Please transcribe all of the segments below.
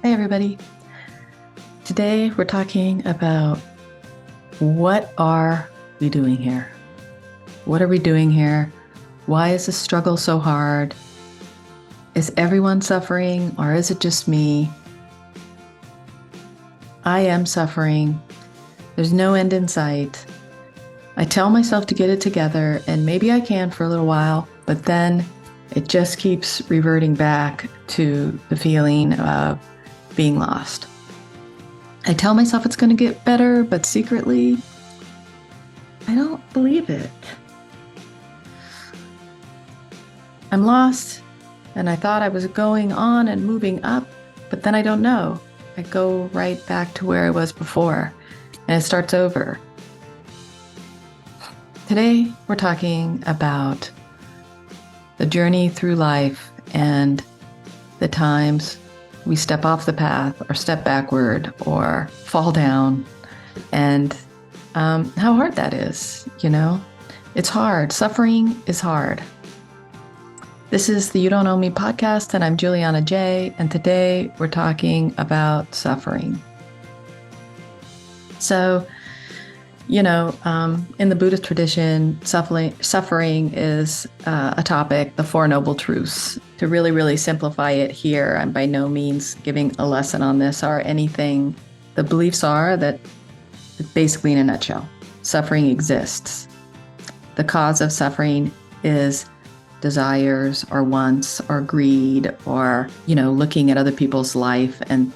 Hi, everybody. Today we're talking about what are we doing here? What are we doing here? Why is this struggle so hard? Is everyone suffering or is it just me? I am suffering. There's no end in sight. I tell myself to get it together, and maybe I can for a little while, but then it just keeps reverting back to the feeling of being lost. I tell myself it's going to get better, but secretly, I don't believe it. I'm lost, and I thought I was going on and moving up, but then I don't know. I go right back to where I was before, and it starts over. Today, we're talking about the journey through life and the times we step off the path or step backward or fall down, and how hard that is. It's hard. Suffering is hard. This is the You Don't Own Me podcast, and I'm Juliana J, and today we're talking about suffering. So, in the Buddhist tradition, suffering is a topic, the Four Noble Truths. To really, really simplify it here, I'm by no means giving a lesson on this or anything. The beliefs are that, basically in a nutshell, suffering exists. The cause of suffering is desires or wants or greed or, looking at other people's life and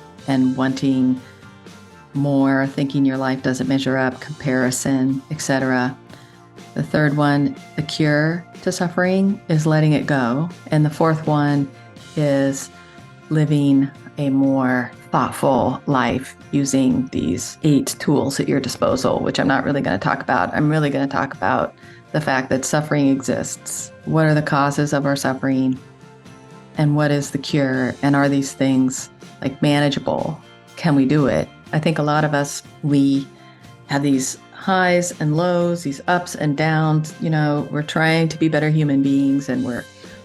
wanting more, thinking your life doesn't measure up, comparison, etc. The third one, the cure to suffering, is letting it go. And the fourth one is living a more thoughtful life using these 8 tools at your disposal, which I'm not really going to talk about. I'm really going to talk about the fact that suffering exists. What are the causes of our suffering? And what is the cure? And are these things manageable? Can we do it? I think a lot of us, we have these highs and lows, these ups and downs. We're trying to be better human beings, and we're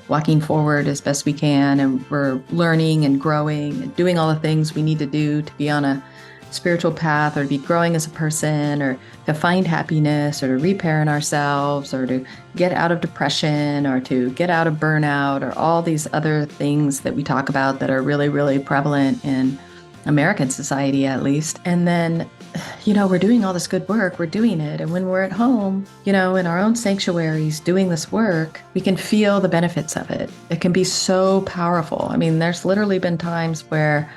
walking forward as best we can, and we're learning and growing and doing all the things we need to do to be on a spiritual path, or to be growing as a person, or to find happiness, or to reparent ourselves, or to get out of depression, or to get out of burnout, or all these other things that we talk about that are really, really prevalent in American society, at least. And then, we're doing all this good work, we're doing it. And when we're at home, in our own sanctuaries doing this work, we can feel the benefits of it. It can be so powerful. I mean, there's literally been times where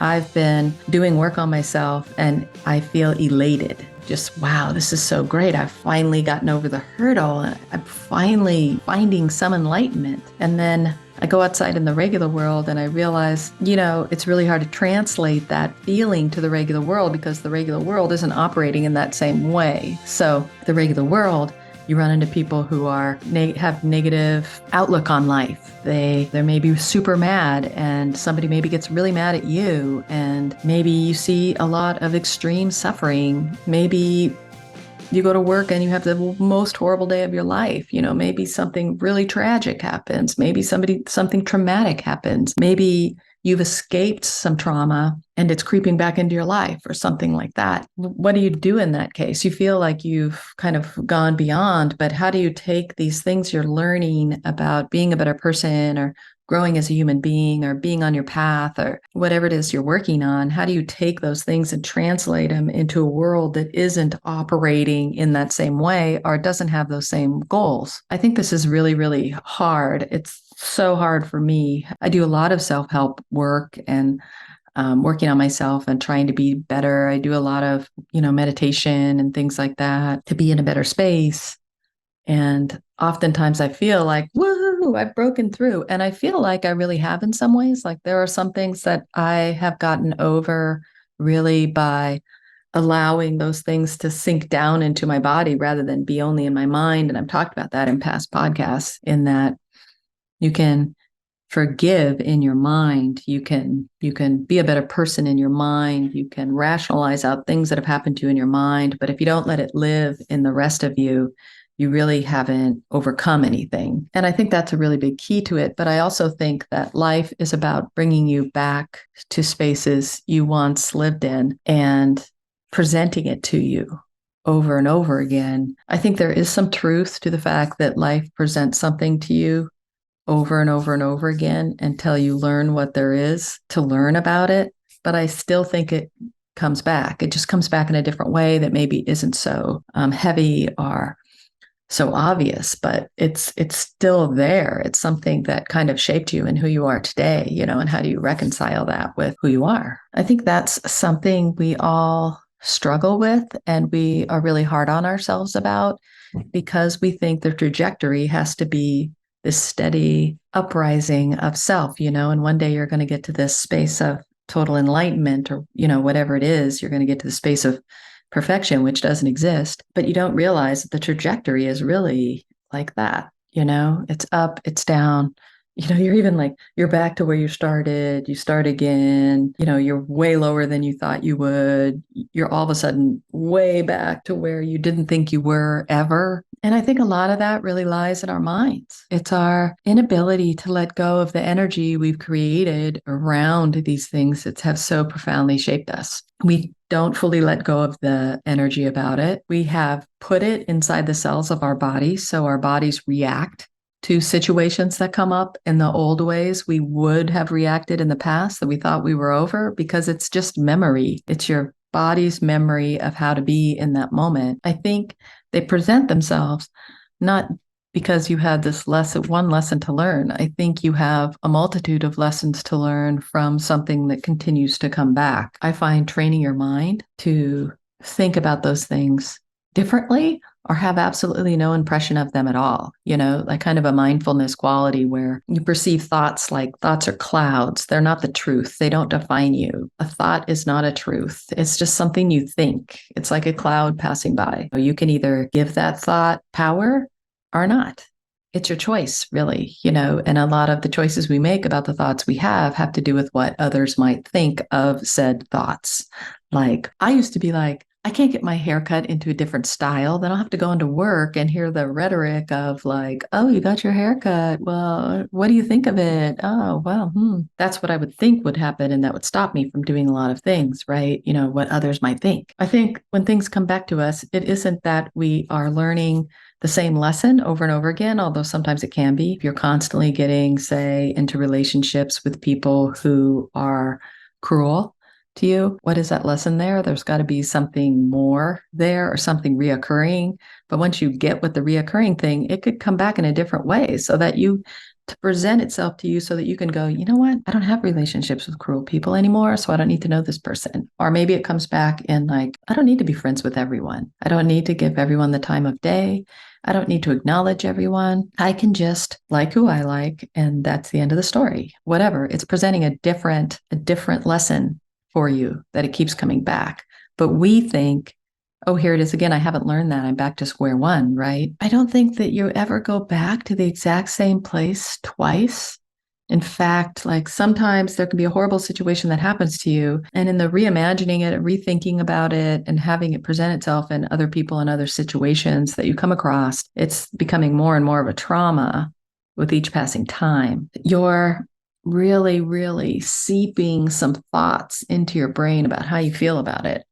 I've been doing work on myself and I feel elated. Just, wow, this is so great. I've finally gotten over the hurdle. I'm finally finding some enlightenment. And then I go outside in the regular world and I realize, it's really hard to translate that feeling to the regular world because the regular world isn't operating in that same way. So the regular world, you run into people who have negative outlook on life. They're maybe super mad, and somebody maybe gets really mad at you, and maybe you see a lot of extreme suffering. Maybe you go to work and you have the most horrible day of your life. Maybe something really tragic happens. Maybe something traumatic happens. Maybe you've escaped some trauma and it's creeping back into your life or something like that. What do you do in that case? You feel like you've kind of gone beyond, but how do you take these things you're learning about being a better person or growing as a human being or being on your path or whatever it is you're working on? How do you take those things and translate them into a world that isn't operating in that same way or doesn't have those same goals? I think this is really, really hard. It's so hard for me. I do a lot of self-help work and working on myself and trying to be better. I do a lot of, meditation and things like that to be in a better space. And oftentimes I feel like, woohoo, I've broken through. And I feel like I really have in some ways. Like there are some things that I have gotten over really by allowing those things to sink down into my body rather than be only in my mind. And I've talked about that in past podcasts, in that you can forgive in your mind. You can be a better person in your mind. You can rationalize out things that have happened to you in your mind. But if you don't let it live in the rest of you, you really haven't overcome anything. And I think that's a really big key to it. But I also think that life is about bringing you back to spaces you once lived in and presenting it to you over and over again. I think there is some truth to the fact that life presents something to you over and over and over again until you learn what there is to learn about it. But I still think it comes back. It just comes back in a different way that maybe isn't so heavy or so obvious, but it's still there. It's something that kind of shaped you and who you are today, and how do you reconcile that with who you are? I think that's something we all struggle with and we are really hard on ourselves about because we think the trajectory has to be this steady uprising of self, and one day you're going to get to this space of total enlightenment or, whatever it is, you're going to get to the space of perfection, which doesn't exist, but you don't realize that the trajectory is really like that. It's up, it's down. You're even like, you're back to where you start again, you're way lower than you thought you would. You're all of a sudden way back to where you didn't think you were ever. And I think a lot of that really lies in our minds. It's our inability to let go of the energy we've created around these things that have so profoundly shaped us. We don't fully let go of the energy about it. We have put it inside the cells of our bodies, so our bodies react to situations that come up in the old ways we would have reacted in the past that we thought we were over, because it's just memory. It's your body's memory of how to be in that moment. I think they present themselves not because you had one lesson to learn. I think you have a multitude of lessons to learn from something that continues to come back. I find training your mind to think about those things differently or have absolutely no impression of them at all, like kind of a mindfulness quality where you perceive thoughts like thoughts are clouds. They're not the truth. They don't define you. A thought is not a truth. It's just something you think. It's like a cloud passing by. You can either give that thought power or not. It's your choice, really, and a lot of the choices we make about the thoughts we have to do with what others might think of said thoughts. Like, I used to be like, I can't get my hair cut into a different style. Then I'll have to go into work and hear the rhetoric of like, oh, you got your hair cut. Well, what do you think of it? Oh, well, that's what I would think would happen. And that would stop me from doing a lot of things, right? What others might think. I think when things come back to us, it isn't that we are learning the same lesson over and over again, although sometimes it can be. If you're constantly getting, say, into relationships with people who are cruel to you, what is that lesson there? There's got to be something more there or something reoccurring. But once you get with the reoccurring thing, it could come back in a different way so that to present itself to you so that you can go, you know what? I don't have relationships with cruel people anymore, so I don't need to know this person. Or maybe it comes back in like, I don't need to be friends with everyone. I don't need to give everyone the time of day. I don't need to acknowledge everyone. I can just like who I like, and that's the end of the story. Whatever. It's presenting a different lesson for you that it keeps coming back. But we think, oh, here it is again. I haven't learned that. I'm back to square one, right? I don't think that you ever go back to the exact same place twice. In fact, like sometimes there can be a horrible situation that happens to you. And in the reimagining it, rethinking about it, and having it present itself in other people and other situations that you come across, it's becoming more and more of a trauma with each passing time. You're really, really seeping some thoughts into your brain about how you feel about it.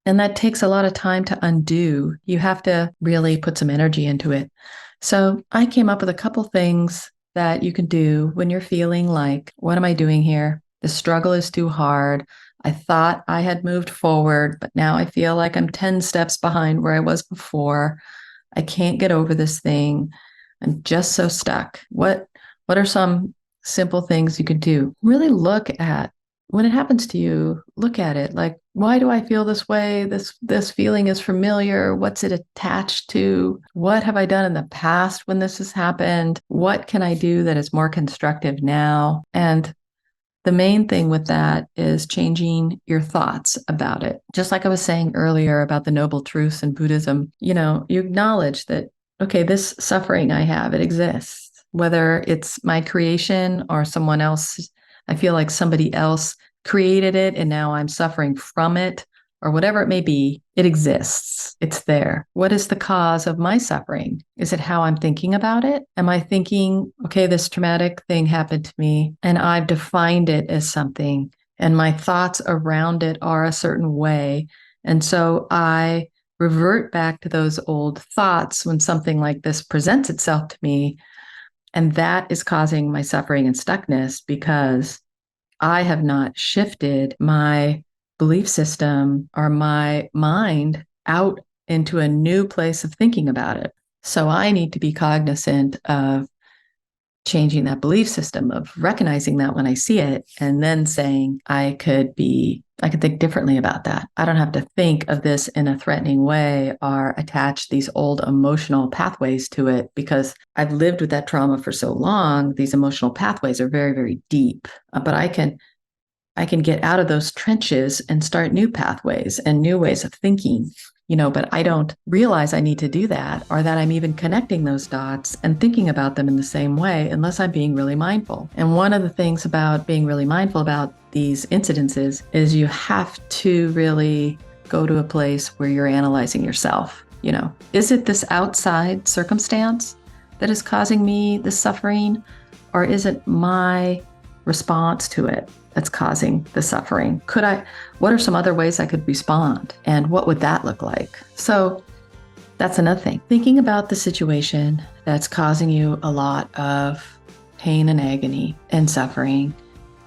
And that takes a lot of time to undo. You have to really put some energy into it. So I came up with a couple things that you can do when you're feeling like, what am I doing here? The struggle is too hard. I thought I had moved forward, but now I feel like I'm 10 steps behind where I was before. I can't get over this thing. I'm just so stuck. What are some simple things you could do? Really look at when it happens to you, look at it like, why do I feel this way? This feeling is familiar. What's it attached to? What have I done in the past when this has happened? What can I do that is more constructive now? And the main thing with that is changing your thoughts about it. Just like I was saying earlier about the noble truths in Buddhism, you acknowledge that, okay, this suffering I have, it exists, whether it's my creation or someone else. I feel like somebody else created it and now I'm suffering from it, or whatever it may be, it exists. It's there. What is the cause of my suffering? Is it how I'm thinking about it? Am I thinking, okay, this traumatic thing happened to me and I've defined it as something and my thoughts around it are a certain way. And so I revert back to those old thoughts when something like this presents itself to me. And that is causing my suffering and stuckness because I have not shifted my belief system or my mind out into a new place of thinking about it. So I need to be cognizant of changing that belief system, of recognizing that when I see it, and then saying I could think differently about that. I don't have to think of this in a threatening way or attach these old emotional pathways to it because I've lived with that trauma for so long. These emotional pathways are very, very deep, but I can get out of those trenches and start new pathways and new ways of thinking, but I don't realize I need to do that or that I'm even connecting those dots and thinking about them in the same way unless I'm being really mindful. And one of the things about being really mindful about these incidences is you have to really go to a place where you're analyzing yourself. Is it this outside circumstance that is causing me this suffering, or is it my response to it that's causing the suffering? What are some other ways I could respond? And what would that look like? So that's another thing. Thinking about the situation that's causing you a lot of pain and agony and suffering,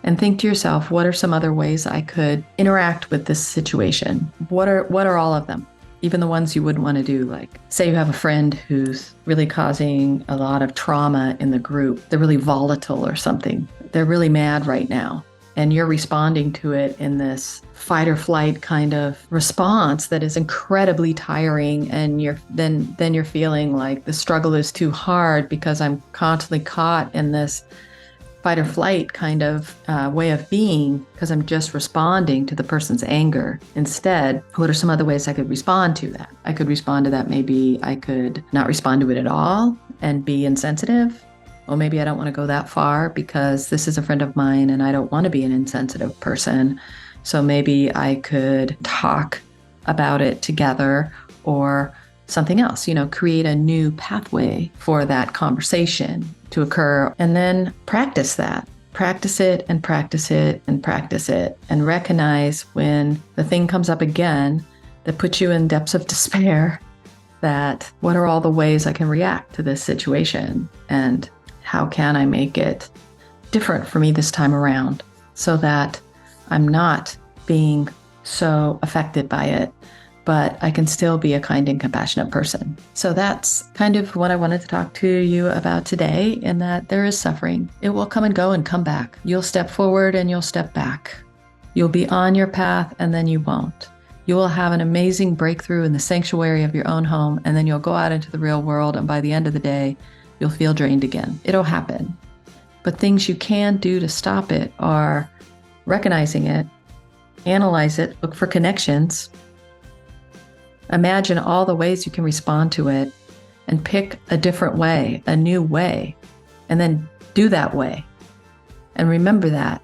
and think to yourself, what are some other ways I could interact with this situation? What are all of them? Even the ones you wouldn't want to do, like say you have a friend who's really causing a lot of trauma in the group. They're really volatile or something. They're really mad right now. And you're responding to it in this fight or flight kind of response that is incredibly tiring. And then you're feeling like the struggle is too hard because I'm constantly caught in this fight or flight kind of way of being because I'm just responding to the person's anger. Instead, what are some other ways I could respond to that? I could respond to that. Maybe I could not respond to it at all and be insensitive. Well, maybe I don't want to go that far because this is a friend of mine and I don't want to be an insensitive person. So maybe I could talk about it together or something else, create a new pathway for that conversation to occur, and then practice that. Practice it and practice it and practice it, and recognize when the thing comes up again that puts you in depths of despair, that what are all the ways I can react to this situation and how can I make it different for me this time around so that I'm not being so affected by it, but I can still be a kind and compassionate person. So that's kind of what I wanted to talk to you about today, in that there is suffering. It will come and go and come back. You'll step forward and you'll step back. You'll be on your path and then you won't. You will have an amazing breakthrough in the sanctuary of your own home, and then you'll go out into the real world, and by the end of the day, you'll feel drained again. It'll happen. But things you can do to stop it are recognizing it, analyze it, look for connections, imagine all the ways you can respond to it, and pick a different way, a new way, and then do that way. And remember that.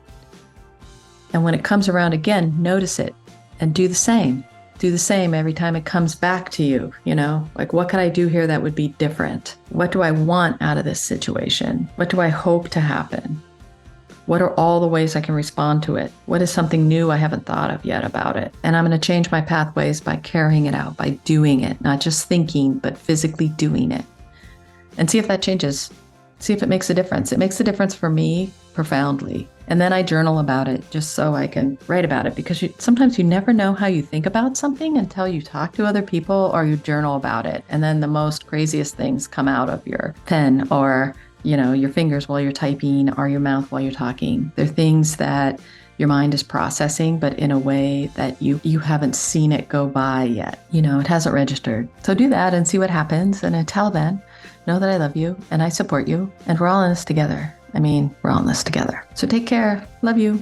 And when it comes around again, notice it and do the same. Do the same every time it comes back to you, like what could I do here that would be different? What do I want out of this situation? What do I hope to happen? What are all the ways I can respond to it? What is something new I haven't thought of yet about it? And I'm going to change my pathways by carrying it out, by doing it, not just thinking, but physically doing it. And see if that changes. See if it makes a difference. It makes a difference for me profoundly. And then I journal about it just so I can write about it, because sometimes you never know how you think about something until you talk to other people or you journal about it. And then the most craziest things come out of your pen or, your fingers while you're typing or your mouth while you're talking. They're things that your mind is processing, but in a way that you haven't seen it go by yet. It hasn't registered. So do that and see what happens. And until then, know that I love you and I support you, and we're all in this together. We're all in this together. So take care. Love you.